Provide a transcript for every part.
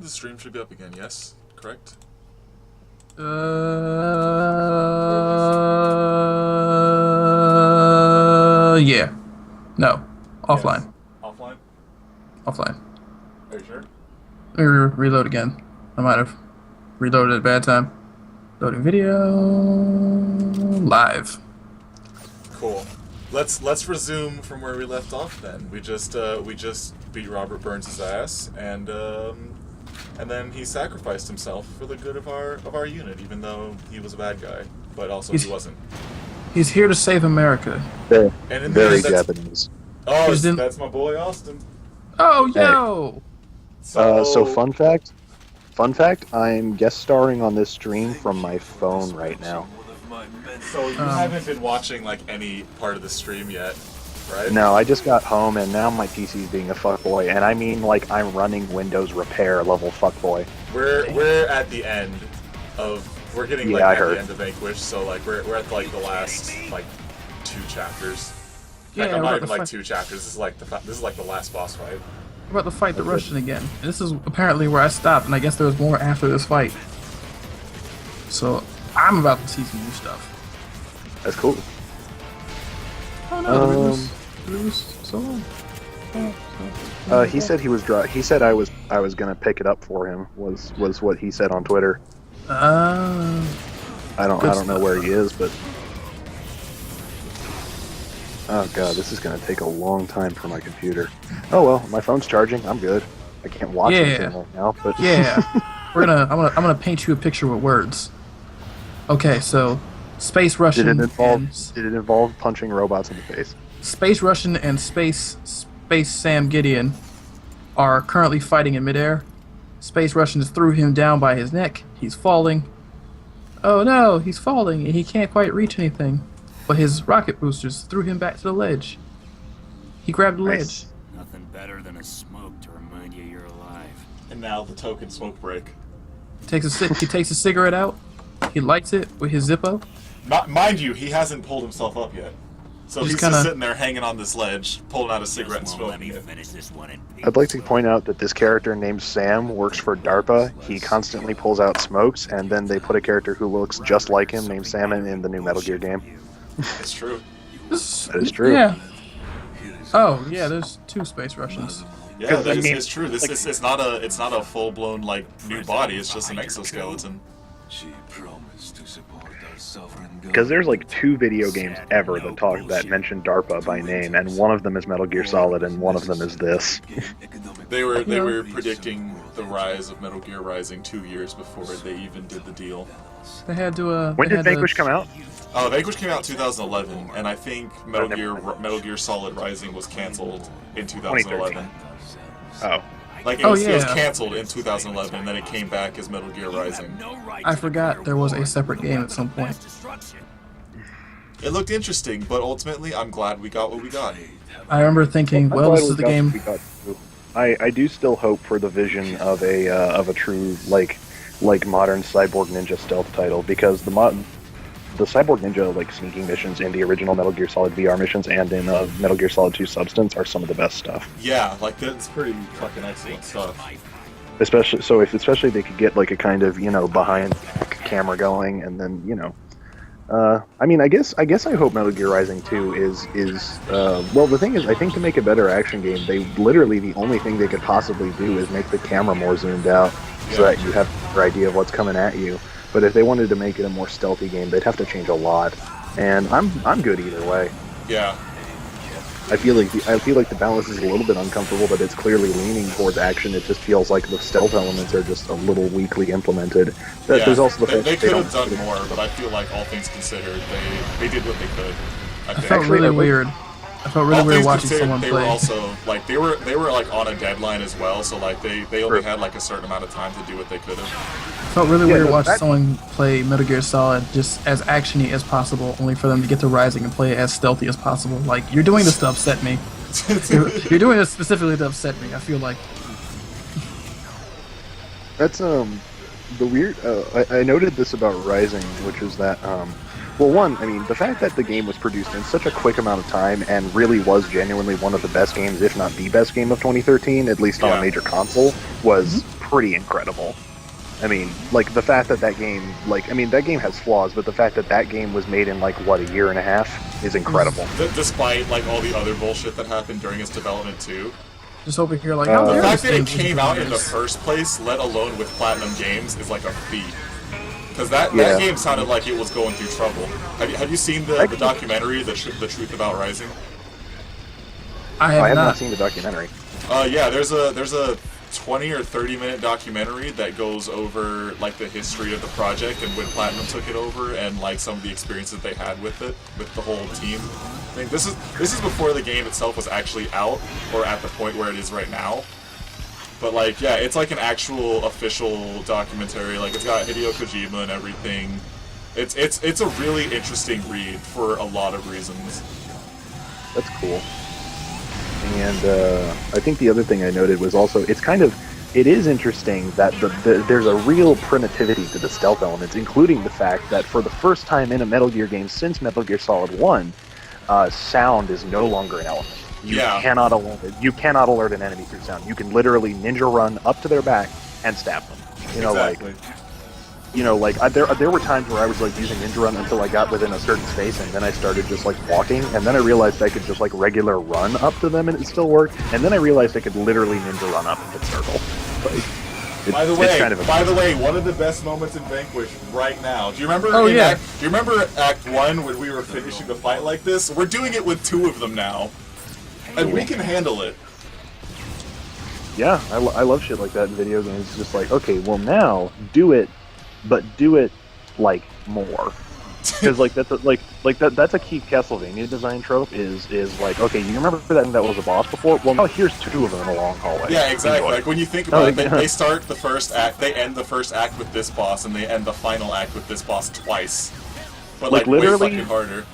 The stream should be up again, yes? Correct? Yeah. No. Offline. Yes. Offline? Offline. Are you sure? Let me reload again. I might have reloaded at a bad time. Loading video. Live. Cool. Let's resume from where we left off then. We just beat Robert Burns' ass, and then he sacrificed himself for the good of our unit, even though he was a bad guy, but also he wasn't. He's here to save America. Very, And in very the end, Japanese. Oh, that's my boy Austin. Oh, yo! So fun fact, I'm guest starring on this stream from my phone right now. So you haven't been watching like any part of the stream yet, right? No, I just got home and now my PC's being a fuckboy, and I mean like I'm running Windows repair level fuckboy. We're at the end of getting Yeah, at I heard. the end of Vanquish, so like we're at like the last like 2 chapters. Yeah, Like, I'm we're not about even to like fight- 2 chapters. This is like the last boss fight. We're about to fight the Russian again. And this is apparently where I stopped, and I guess there was more after this fight. So I'm about to see some new stuff. That's cool. Oh no, it was so long. He said he was He said I was gonna pick it up for him. Was what he said on Twitter. I don't know where he is, but oh god, this is gonna take a long time for my computer. Oh well, my phone's charging. I'm good. I can't watch anything right now, but Yeah, I'm gonna paint you a picture with words. Okay, so Space Russian did it involve punching robots in the face? Space Russian and Space Sam Gideon are currently fighting in midair. Space Russian just threw him down by his neck. He's falling. Oh no, he's falling and he can't quite reach anything. But his rocket boosters threw him back to the ledge. He grabbed the ledge. Nothing better than a smoke to remind you you're alive. And now the token smoke break. He takes a cigarette out. He lights it with his Zippo. Mind you, he hasn't pulled himself up yet. So he's kinda just sitting there hanging on this ledge, pulling out a cigarette and Just won't let smoking me it. finish this one in peace. I'd like to point out that this character named Sam works for DARPA. He constantly pulls out smokes, and then they put a character who looks just like him named Salmon in the new Metal Gear game. It's true. That is true. Yeah. Oh yeah, there's 2 Space Russians. Yeah, I mean, it's true. It's not a full blown like new body. It's just an exoskeleton. She promised to support our sovereign God. Because there's like 2 video games ever that mention DARPA by name, and one of them is Metal Gear Solid, and one of them is this. They were predicting the rise of Metal Gear Rising 2 years before they even did the deal. They had to. When did Vanquish come out? Vanquish came out in 2011, and I think Metal Gear Solid Rising was canceled in 2011. Oh. Like it was canceled in 2011, and then it came back as Metal Gear Rising. I forgot there was a separate game at some point. It looked interesting, but ultimately, I'm glad we got what we got. I remember thinking, well, this is the game. I do still hope for the vision of a true like modern Cyborg Ninja stealth title, because the Cyborg Ninja like sneaking missions in the original Metal Gear Solid VR missions and in Metal Gear Solid 2 Substance are some of the best stuff. Yeah, like that's pretty fucking excellent stuff. Especially they could get like a kind of behind camera going, and then I mean I guess I hope Metal Gear Rising 2 is well, the thing is, I think to make a better action game, they literally the only thing they could possibly do is make the camera more zoomed out so that you have a better idea of what's coming at you. But if they wanted to make it a more stealthy game, they'd have to change a lot, and I'm good either way. Yeah. I feel like the balance is a little bit uncomfortable, but it's clearly leaning towards action. It just feels like the stealth elements are just a little weakly implemented. There's also the fact they that could have done more, but I feel like all things considered, they did what they could. I felt really weird. I felt really weird watching someone they play. Were also like they were like on a deadline as well, so like they only had like a certain amount of time to do what they could have. It felt really weird watching someone play Metal Gear Solid just as actiony as possible, only for them to get to Rising and play it as stealthy as possible. Like, you're doing this to upset me. You're doing this specifically to upset me, I feel like. That's the weird. I noted this about Rising, which is that well, one, I mean, the fact that the game was produced in such a quick amount of time and really was genuinely one of the best games, if not the best game of 2013, at least on a major console, was pretty incredible. I mean, like, the fact that that game, like, I mean, that game has flaws, but the fact that that game was made in, like, what, a year and a half is incredible. Despite, like, all the other bullshit that happened during its development, too. Just over here, like, how The dare fact this that it thing came out in the is- first place, let alone with Platinum Games, is like a feat. Because that Yeah. game sounded like it was going through trouble. Have you seen the documentary, the Truth About Rising? I I have have not. not seen the documentary. Yeah, there's a 20 or 30-minute documentary that goes over like the history of the project and when Platinum took it over and like some of the experiences they had with it, with the whole team. I think this is before the game itself was actually out or at the point where it is right now. But like, yeah, it's like an actual official documentary. Like, it's got Hideo Kojima and everything. It's a really interesting read for a lot of reasons. That's cool. And I think the other thing I noted was also, it is interesting that there's a real primitivity to the stealth elements, including the fact that for the first time in a Metal Gear game since Metal Gear Solid 1, sound is no longer an element. You cannot alert an enemy through sound. You can literally ninja run up to their back and stab them. Exactly. There were times where I was like using ninja run until I got within a certain space, and then I started just like walking, and then I realized I could just like regular run up to them and it still worked, and then I realized I could literally ninja run up and hit circle. By the way, one of the best moments in Vanquish right now. Do you remember? Oh, yeah. Do you remember Act 1 when we were finishing the fight like this? We're doing it with 2 of them now, and we can handle it. Yeah, I love shit like that in video games. It's just like, okay, well now do it, but do it like more. Because like that's a key Castlevania design trope is like, okay, you remember that was a boss before? Well, now here's 2 of them in a long hallway. Yeah, exactly. Enjoy. Like when you think about it, they start the first act, they end the first act with this boss, and they end the final act with this boss twice. But Like, way literally- fucking harder.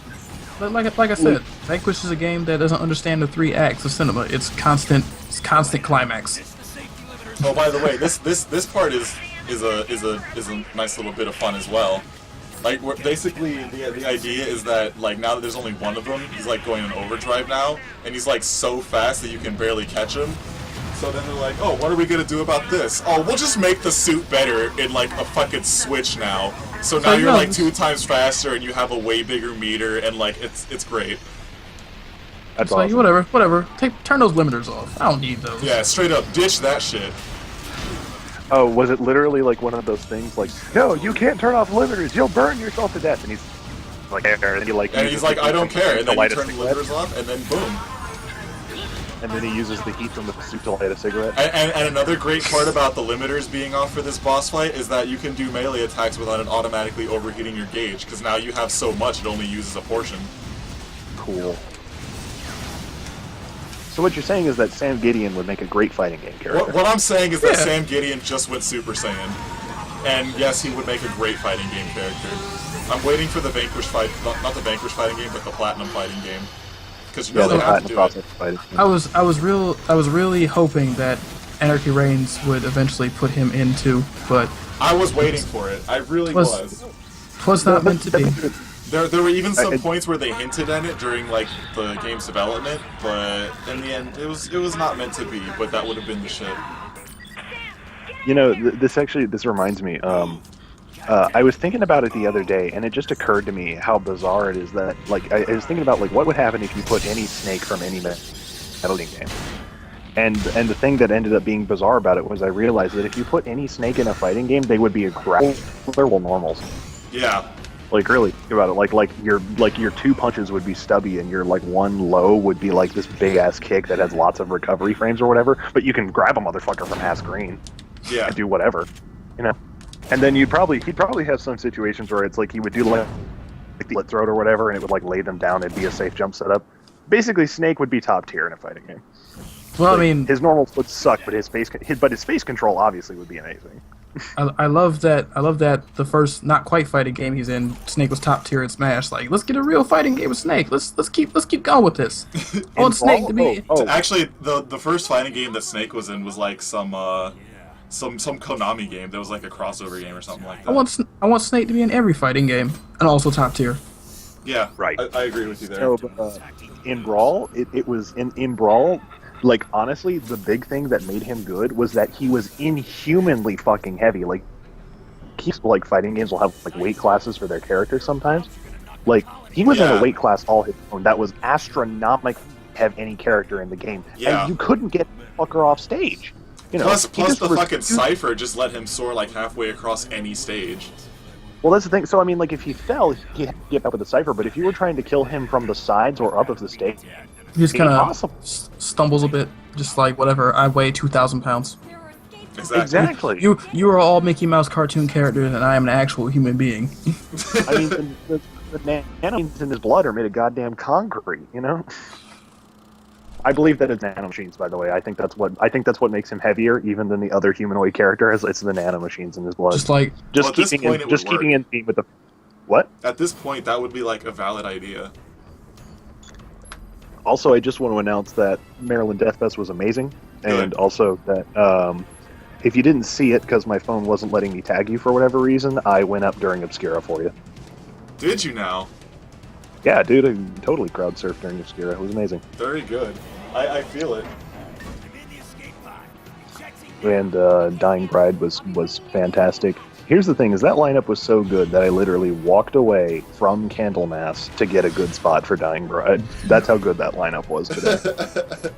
But like I said, Vanquish is a game that doesn't understand the 3 acts of cinema. It's constant climax. Oh, by the way, this part is a nice little bit of fun as well. Like, basically, the idea is that, like, now that there's only one of them, he's, like, going in overdrive now, and he's, like, so fast that you can barely catch him. So then they're like, oh, what are we gonna do about this? Oh, we'll just make the suit better in, like, a fucking switch now. So now you're, like, 2 times faster, and you have a way bigger meter, and, like, it's great. That's It's like, awesome. whatever. Turn those limiters off. I don't need those. Yeah, straight up, ditch that shit. Oh, was it literally like one of those things like, no, you can't turn off limiters, you'll burn yourself to death, and he's like, and he like, And he's like, I don't care, and then you light a turn the cigarette, limiters off, and then boom. and then he uses the heat from the suit to light a cigarette. And another great part about the limiters being off for this boss fight is that you can do melee attacks without it automatically overheating your gauge, because now you have so much it only uses a portion. Cool. So what you're saying is that Sam Gideon would make a great fighting game character. What I'm saying is that Yeah. Sam Gideon just went Super Saiyan. And yes, he would make a great fighting game character. I'm waiting for the Vanquish fight, not the Vanquish fighting game, but the Platinum fighting game. Because you know the they have to Platinum do process it. fighting. I was really hoping that Anarchy Reigns would eventually put him into, but I was waiting for it. I really was. twas not meant to be. There were even some points where they hinted at it during like the game's development, but in the end, it was not meant to be. But that would have been the shit. You know, this reminds me. I was thinking about it the other day, and it just occurred to me how bizarre it is that, like, I was thinking about like what would happen if you put any snake from any Metal Gear game. And the thing that ended up being bizarre about it was I realized that if you put any snake in a fighting game, they would be grappler normals. Yeah. Like, really, think about it. Like your 2 punches would be stubby, and your like 1 low would be like this big ass kick that has lots of recovery frames or whatever. But you can grab a motherfucker from half screen Yeah. and do whatever, you know. And then he'd probably have some situations where it's like he would do like the slit throat or whatever, and it would like lay them down. It'd be a safe jump setup. Basically, Snake would be top tier in a fighting game. Well, Like, I mean, his normals would suck, but his face control obviously would be amazing. I love that the first not quite fighting game he's in, Snake was top tier in Smash. Like, let's get a real fighting game with Snake. Let's keep going with this. I want Snake to be. Actually, the first fighting game that Snake was in was like some Konami game that was like a crossover game or something like that. I want Snake to be in every fighting game and also top tier. Yeah, Right. I agree with you there. So, but, in Brawl, it was in Brawl. like honestly, the big thing that made him good was that he was inhumanly fucking heavy. Like, like fighting games will have like weight classes for their characters sometimes. Like, he was in a weight class all his own that was astronomical to have any character in the game, Yeah. and you couldn't get the fucker off stage. You know, Plus he just the fucking refused- Cypher just let him soar like halfway across any stage. Well, that's the thing. So, I mean, like, if he fell, he'd have to get up with the Cypher, but if you were trying to kill him from the sides or up of the stage, He just kind of Impossible. stumbles a bit, just like whatever. I weigh 2,000 pounds. Exactly. You are all Mickey Mouse cartoon characters, and I am an actual human being. I mean, the nanomachines in his blood are made of goddamn concrete, you know? I believe that it's nanomachines, by the way. I think that's what makes him heavier, even than the other humanoid character. It's the nanomachines in his blood. Just like Well, at this point, it would keeping work. in theme with the what? At this point, that would be like a valid idea. Also, I just want to announce that Maryland Death Fest was amazing, and Good. also that if you didn't see it because my phone wasn't letting me tag you for whatever reason, I went up during Obscura for you. Did you now? Yeah, dude, I totally crowd surfed during Obscura. It was amazing. Very good. I feel it. And Dying Bride was fantastic. Here's the thing: is that lineup was so good that I literally walked away from Candlemas to get a good spot for Dying Bride. That's how good that lineup was today.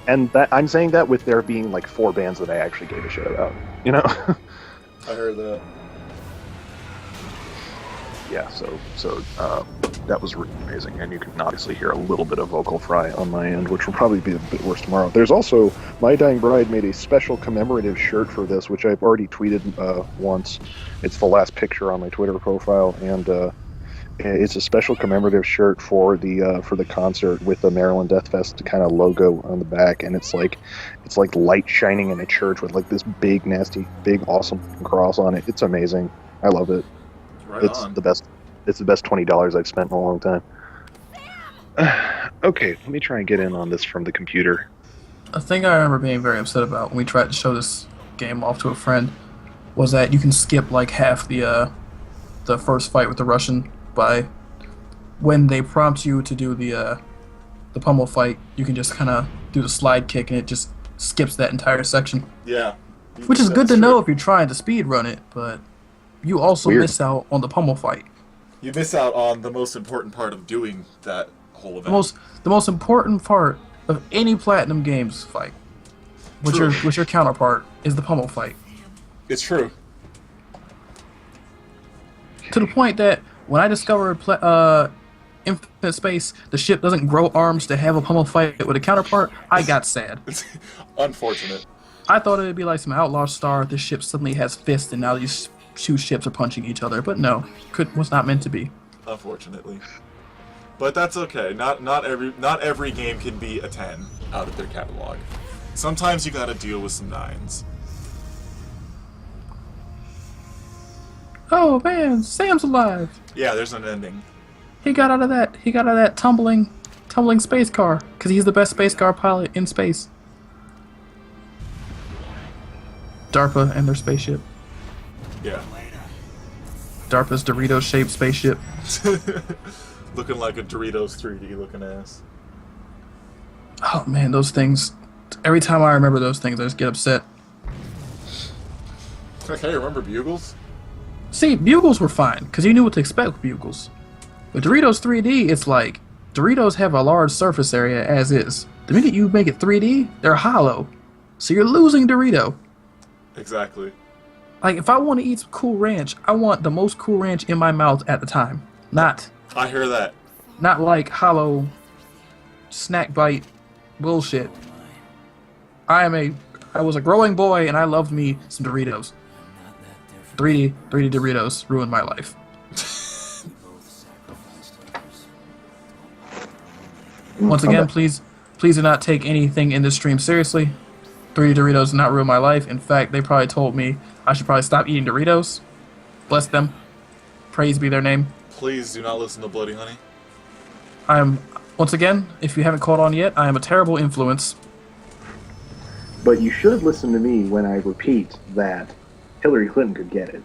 And that I'm saying that with there being like 4 bands that I actually gave a shit about. You know? I heard that. Yeah. So that was really amazing, and you can obviously hear a little bit of vocal fry on my end, which will probably be a bit worse tomorrow. There's also My Dying Bride made a special commemorative shirt for this, which I've already tweeted once. It's the last picture on my Twitter profile, and it's a special commemorative shirt for the concert with the Maryland Death Fest kind of logo on the back, and it's like light shining in a church with like this big nasty big awesome cross on it. It's amazing. I love it. Right It's on. the best. It's the best $20 I've spent in a long time. Okay, let me try and get in on this from the computer. a thing I remember being very upset about when we tried to show this game off to a friend was that you can skip like half the first fight with the Russian by when they prompt you to do the pummel fight. You can just kind of do the slide kick and it just skips that entire section, Yeah. which is good That's to know true. if you're trying to speed run it. But you also Weird. miss out on the pummel fight. You miss out on the most important part of doing that whole event. The most important part of any Platinum Games fight, with True. your counterpart, is the pummel fight. It's true. To the point that when I discovered Infinite Space, the ship doesn't grow arms to have a pummel fight with a counterpart, I got sad. It's unfortunate. I thought it would be like some Outlaw Star. This ship suddenly has fists, and now these 2 ships are punching each other. But no, was not meant to be. Unfortunately. But that's okay. Not every game can be a 10 out of their catalog. Sometimes you gotta deal with some 9s. Oh man, Sam's alive. Yeah, there's an ending. He got out of that tumbling space car because he's the best space car pilot in space. DARPA and their spaceship. Yeah. DARPA's Dorito-shaped spaceship. Looking like a Doritos 3D looking ass. Oh man, those things. Every time I remember those things, I just get upset. Okay, remember Bugles? See, Bugles were fine, because you knew what to expect with Bugles. With Doritos 3D, it's like, Doritos have a large surface area as is. The minute you make it 3D, they're hollow. So you're losing Dorito. Exactly. Like, if I want to eat some Cool Ranch, I want the most Cool Ranch in my mouth at the time. Not I hear that. like hollow snack bite bullshit. I was a growing boy and I loved me some Doritos. 3D Doritos ruined my life. Once again, please do not take anything in this stream seriously. 3D Doritos did not ruin my life. In fact, they probably told me I should probably stop eating Doritos. Bless them. Praise be their name. Please do not listen to Bloody Honey. I am, once again, if you haven't caught on yet, I am a terrible influence. But you should listen to me when I repeat that Hillary Clinton could get it.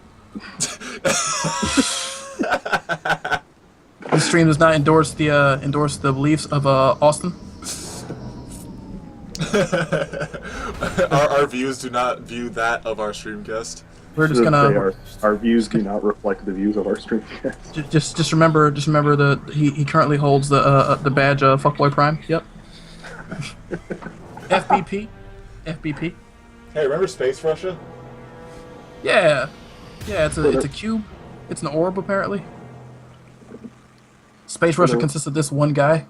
This stream does not endorse the beliefs of Austin. our views do not view that of our streamcast. We're just Say gonna our views do not reflect the views of our streamcast. just remember the he currently holds the badge of Fuckboy Prime. Yep. FBP. Hey, remember Space Russia? Yeah, it's a cube. It's an orb apparently. Space Russia consists of this one guy.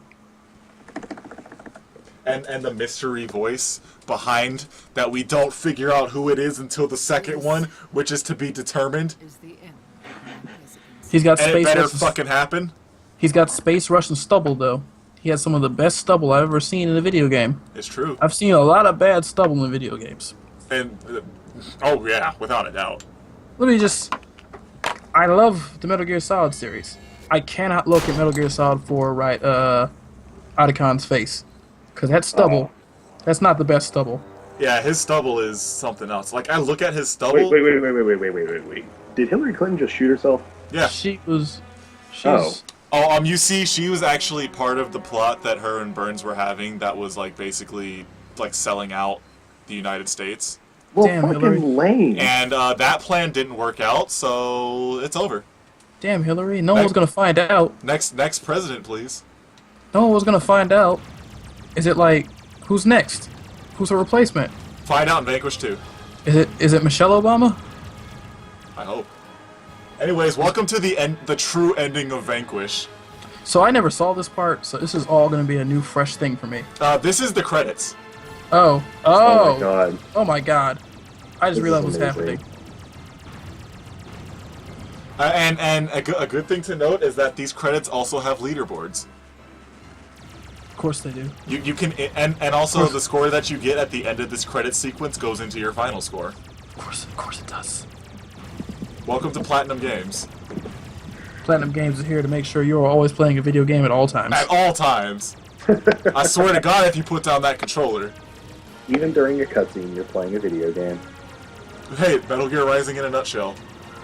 And the mystery voice behind that we don't figure out who it is until the second one, which is to be determined. He's got And it Space better Russian. fucking happen. He's got Space Russian stubble though. He has some of the best stubble I've ever seen in a video game. It's true. I've seen a lot of bad stubble in video games. And oh yeah, without a doubt. Let me just. I love the Metal Gear Solid series. I cannot look at Metal Gear Solid 4 right, Otacon's face. Because that stubble, that's not the best stubble. Yeah, his stubble is something else. Like I look at his stubble. Wait. Did Hillary Clinton just shoot herself? Yeah. She's. You see, she was actually part of the plot that her and Burns were having. That was like basically like selling out the United States. Well, Damn, fucking Hillary. lame. And that plan didn't work out, so it's over. Damn, Hillary. No one was going to find out. Next president, please. No one was going to find out. Is it like, who's next? Who's her replacement? Find out in Vanquish 2. Is it Michelle Obama? I hope. Anyways, welcome to the true ending of Vanquish. So I never saw this part, so this is all going to be a new, fresh thing for me. This is the credits. Oh. Oh my god. Oh my god. I just This realized is what's amazing. happening. And a good thing to note is that these credits also have leaderboards. Of course they do. You can and also the score that you get at the end of this credit sequence goes into your final score. Of course it does. Welcome to Platinum Games. Platinum Games is here to make sure you're always playing a video game at all times. At all times. I swear to God, if you put down that controller. Even during a cutscene, you're playing a video game. Hey, Metal Gear Rising in a nutshell.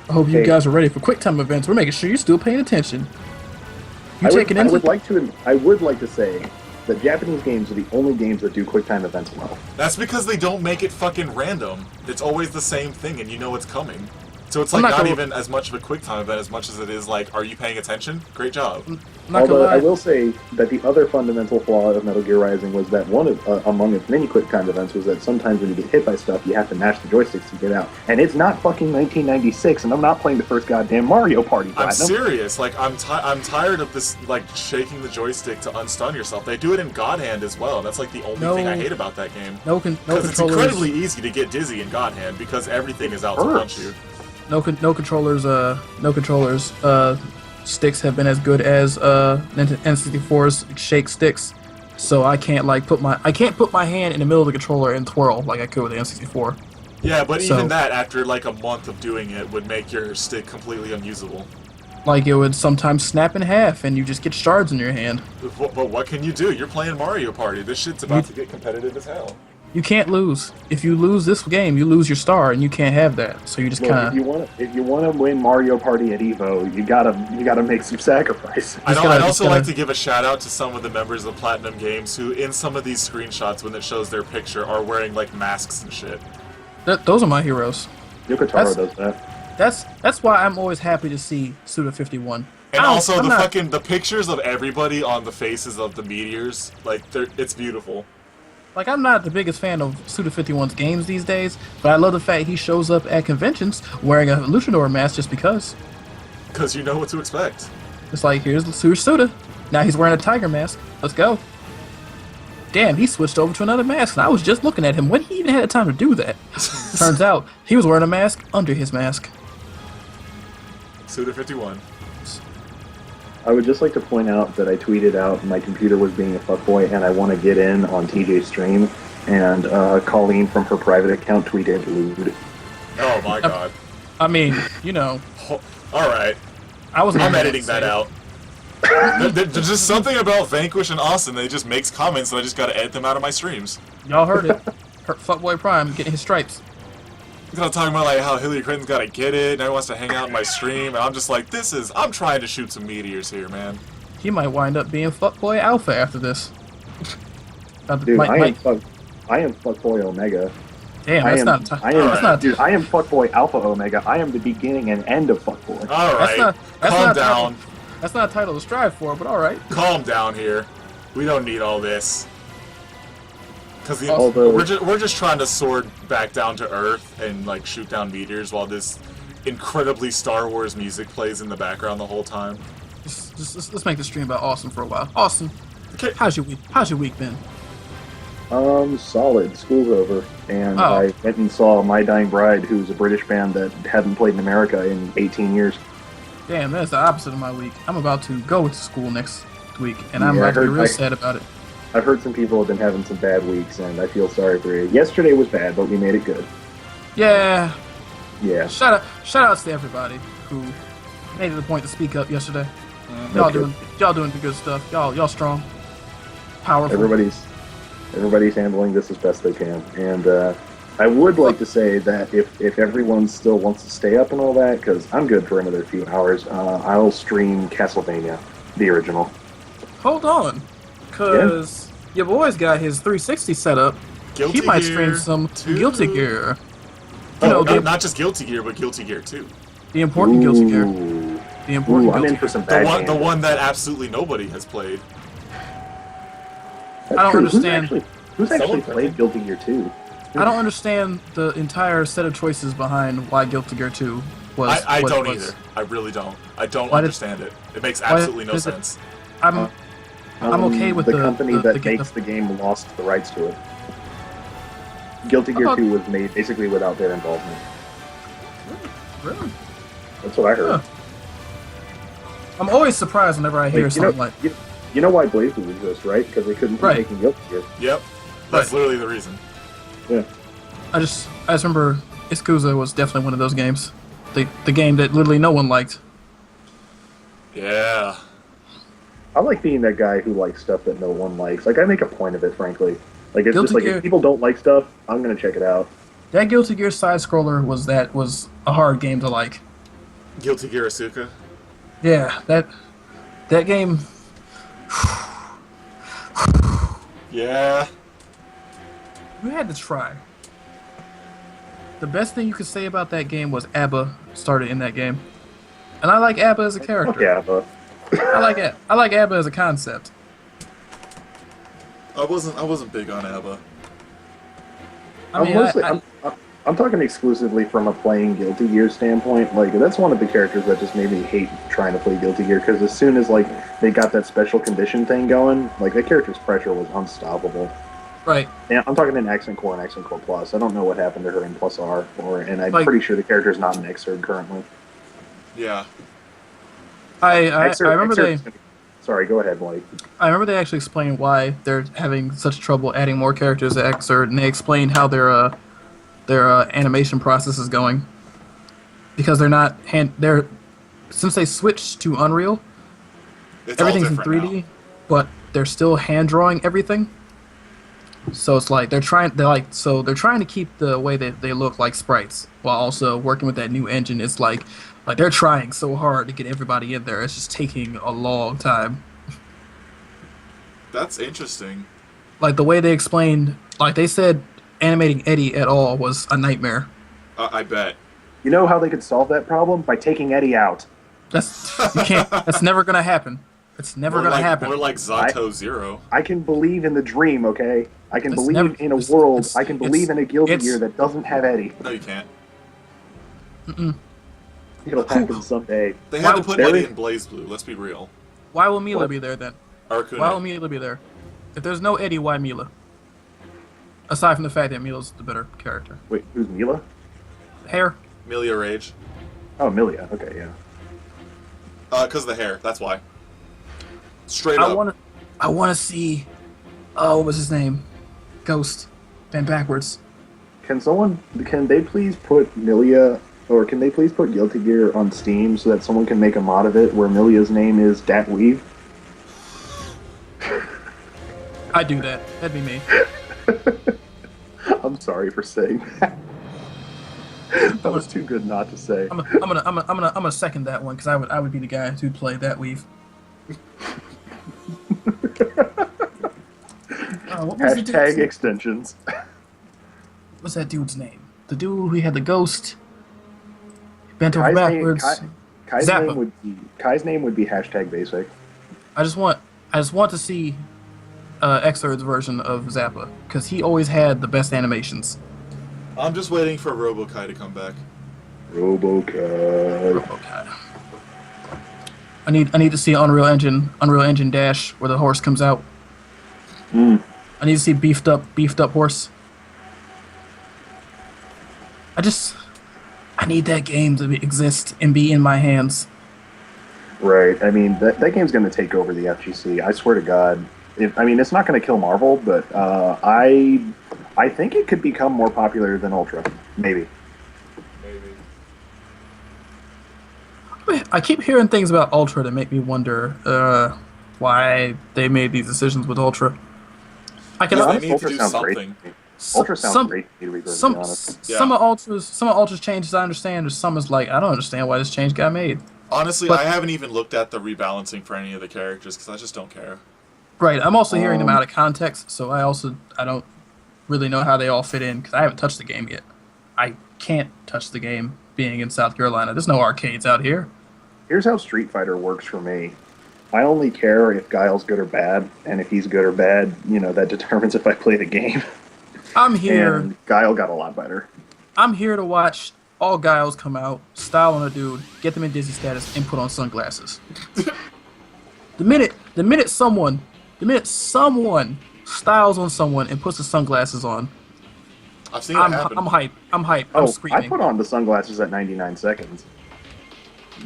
I hope you Hey. guys are ready for QuickTime events. We're making sure you're still paying attention. You I taking would like to say that Japanese games are the only games that do QuickTime events well. That's because they don't make it fucking random. It's always the same thing, and you know it's coming. So it's I'm like not not gonna- even as much of a QuickTime event as much as it is like, are you paying attention? Great job. I'm not gonna Although lie. I will say that the other fundamental flaw of Metal Gear Rising was that one of, among its many QuickTime events was that sometimes when you get hit by stuff, you have to mash the joysticks to get out. And it's not fucking 1996, and I'm not playing the first goddamn Mario Party I'm Platinum. serious. Like I'm tired of this like shaking the joystick to unstun yourself. They do it in God Hand as well. That's like the only No. thing I hate about that game. No Because it's controllers. incredibly easy to get dizzy in God Hand because everything is out to Hurts. punch you. No controllers. Sticks have been as good as N64's shake sticks. So I can't put my hand in the middle of the controller and twirl like I could with the N64. Yeah, but So- even that, after like a month of doing it, would make your stick completely unusable. Like it would sometimes snap in half and you just get shards in your hand. But what can you do? You're playing Mario Party. This shit's about to get competitive as hell. You can't lose. If you lose this game, you lose your star, and you can't have that. So you just Look, kind if you want to win Mario Party at Evo, you gotta make some sacrifices. I'd gotta- also just like gotta- to give a shout out to some of the members of Platinum Games who, in some of these screenshots, when it shows their picture, are wearing like masks and shit. those are my heroes. Yokotaro That's- does that. That's why I'm always happy to see Suda 51. And I don't- also I'm the not- the pictures of everybody on the faces of the meteors, like it's beautiful. Like, I'm not the biggest fan of Suda 51's games these days, but I love the fact he shows up at conventions wearing a luchador mask just because. Because you know what to expect. It's like, here's Suda. Now he's wearing a tiger mask. Let's go. Damn, he switched over to another mask, and I was just looking at him when he even had time to do that. Turns out, he was wearing a mask under his mask. Suda 51. I would just like to point out that I tweeted out my computer was being a fuckboy and I want to get in on TJ's stream, and Colleen from her private account tweeted lewd. Oh my god. I mean, you know, Alright, I was. I'm editing that out. There's just something about Vanquish and Austin that just makes comments and I just gotta edit them out of my streams. Y'all heard it. Fuckboy Prime getting his stripes. He's not talking about like how Hillary Clinton's gotta get it, now he wants to hang out in my stream, and I'm just like, I'm trying to shoot some meteors here, man. He might wind up being fuckboy alpha after this. Dude, I am fuckboy Omega. Damn, I that's am, not. T- I am, that's not. dude. I am fuckboy Alpha Omega. I am the beginning and end of fuckboy. All That's right, not. That's calm not a down. title, that's not a title to strive for, but all right. Calm down here. We don't need all this. Because Although- we're just trying to sword back down to Earth and like shoot down meteors while this incredibly Star Wars music plays in the background the whole time. Let's make the stream about Austin for a while. Austin, Okay. how's your week? How's your week been? Solid. School's over, and Oh. I went and saw My Dying Bride, who's a British band that hadn't played in America in 18 years. Damn, that's the opposite of my week. I'm about to go to school next week, and I'm Yeah, I about to be heard- real I- sad about it. I've heard some people have been having some bad weeks, and I feel sorry for you. Yesterday was bad, but we made it good. Yeah, Yeah. shout outs to everybody who made it a point to speak up yesterday. That's good. Y'all doing the good stuff. Y'all strong, powerful. Everybody's handling this as best they can, and I would like to say that if everyone still wants to stay up and all that, because I'm good for another few hours, I'll stream Castlevania, the original. Hold on, cause your boy's got his 360 set up. Guilty He might Gear stream some 2. Guilty Gear. Oh, know, not just Guilty Gear, but Guilty Gear 2. The important Guilty Gear. Ooh. The important Ooh, I'm Guilty in for some The bad one, games. the one that absolutely nobody has played. That's I don't true. understand. Who's actually Someone played Guilty Gear 2? I don't understand the entire set of choices behind why Guilty Gear 2 was. I what it don't was. either. I really don't. I don't Why did- understand it. It makes why absolutely no is it- sense. I'm okay with the the company the- that the- makes the game lost the rights to it. Guilty Gear thought- 2 was made basically without their involvement. Really? That's what I heard. Huh. I'm always surprised whenever I hear Like, something like. you know why BlazBlue exists, right? Because they couldn't keep Right. making Guilty Gear. Yep. That's Right. literally the reason. Yeah. I just remember Yakuza was definitely one of those games. The game that literally no one liked. Yeah. I like being that guy who likes stuff that no one likes. Like, I make a point of it, frankly. Like, it's Guilty just like, Gear- if people don't like stuff, I'm gonna check it out. That Guilty Gear side scroller was a hard game to like. Guilty Gear Asuka. Yeah, that game. Yeah. You had to try. The best thing you could say about that game was ABBA started in that game, and I like ABBA as a character. Fuck yeah, but I like ABBA as a concept. I wasn't big on ABBA. I mean, I'm talking exclusively from a playing Guilty Gear standpoint. Like, that's one of the characters that just made me hate trying to play Guilty Gear, because as soon as, like, they got that special condition thing going, like, that character's pressure was unstoppable. right. And I'm talking in Accent Core and Accent Core Plus. I don't know what happened to her in Plus R, and I'm Like- pretty sure the character's not in Xrd currently. Yeah. I Xrd remember Xrd's gonna- Sorry, go ahead, Blake. I remember they actually explained why they're having such trouble adding more characters to Xrd, and they explained how their animation process is going. Because since they switched to Unreal, It's all everything's in different 3D, but they're still hand drawing everything. So it's like they're trying to keep the way that they look like sprites while also working with that new engine. It's like they're trying so hard to get everybody in there. It's just taking a long time. now. That's interesting. Like the way they explained, like they said, animating Eddie at all was a nightmare. I bet. You know how they could solve that problem? By taking Eddie out. You can't. That's never gonna happen. It's never gonna happen. More like Zato Zero. I can believe in the dream, okay? I can It's believe never- in a it's- world. it's- I can believe in a Guilty it's- Gear that doesn't have Eddie. No, you can't. It'll happen someday. They had Why- to put there Eddie is- in Blaze Blue. Let's be real. Why will Mila What? be there then? Arcuna. Why will Mila be there? If there's no Eddie, why Mila? Aside from the fact that Mila's the better character. Wait, who's Mila? Hair. Milia Rage. Oh, Milia. Okay, yeah. Because of the hair. That's why. Straight I up. wanna see. Oh, what was his name? Ghost. Been backwards. Can they please put Milia, or can they please put Guilty Gear on Steam so that someone can make a mod of it where Milia's name is Dat Weave? I'd do that. That'd be me. I'm sorry for saying that. That was too good not to say. I'm gonna second that one because I would be the guy to play that weave. What was the Hashtag DLC? extensions. What's that dude's name? The dude who had the ghost. Bent over Kai's backwards. Zappa. Kai's name would be hashtag basic. I just want to see Xr's version of Zappa because he always had the best animations. I'm just waiting for RoboKai to come back. RoboCai. RoboKai. I need to see Unreal Engine Dash where the horse comes out. Mm. I need to see beefed up horse. I need that game to exist and be in my hands. Right. I mean, that game's going to take over the FGC. I swear to God. It's not going to kill Marvel, but I think it could become more popular than Ultra. Maybe. I keep hearing things about Ultra that make me wonder why they made these decisions with Ultra. They need to do something. Ultra sounds great, to be perfectly honest. Some of Ultra's changes I understand, or some is like I don't understand why this change got made. Honestly, I haven't even looked at the rebalancing for any of the characters because I just don't care. Right, I'm also hearing them out of context, so I don't really know how they all fit in because I haven't touched the game yet. I can't touch the game being in South Carolina. There's no arcades out here. Here's how Street Fighter works for me. I only care if Guile's good or bad, and if he's good or bad, that determines if I play the game. I'm here. And Guile got a lot better. I'm here to watch all Guiles come out, style on a dude, get them in dizzy status, and put on sunglasses. The minute someone styles on someone and puts the sunglasses on, I've seen it happen. I'm hype. I'm screaming. I put on the sunglasses at 99 seconds.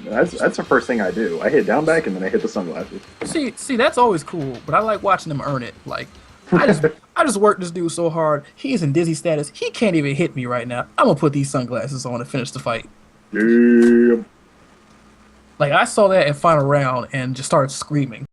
That's the first thing I do. I hit down back and then I hit the sunglasses. See, that's always cool, but I like watching them earn it. Like, I just worked this dude so hard. He's in dizzy status. He can't even hit me right now. I'm gonna put these sunglasses on and finish the fight. Damn. Like I saw that in final round and just started screaming.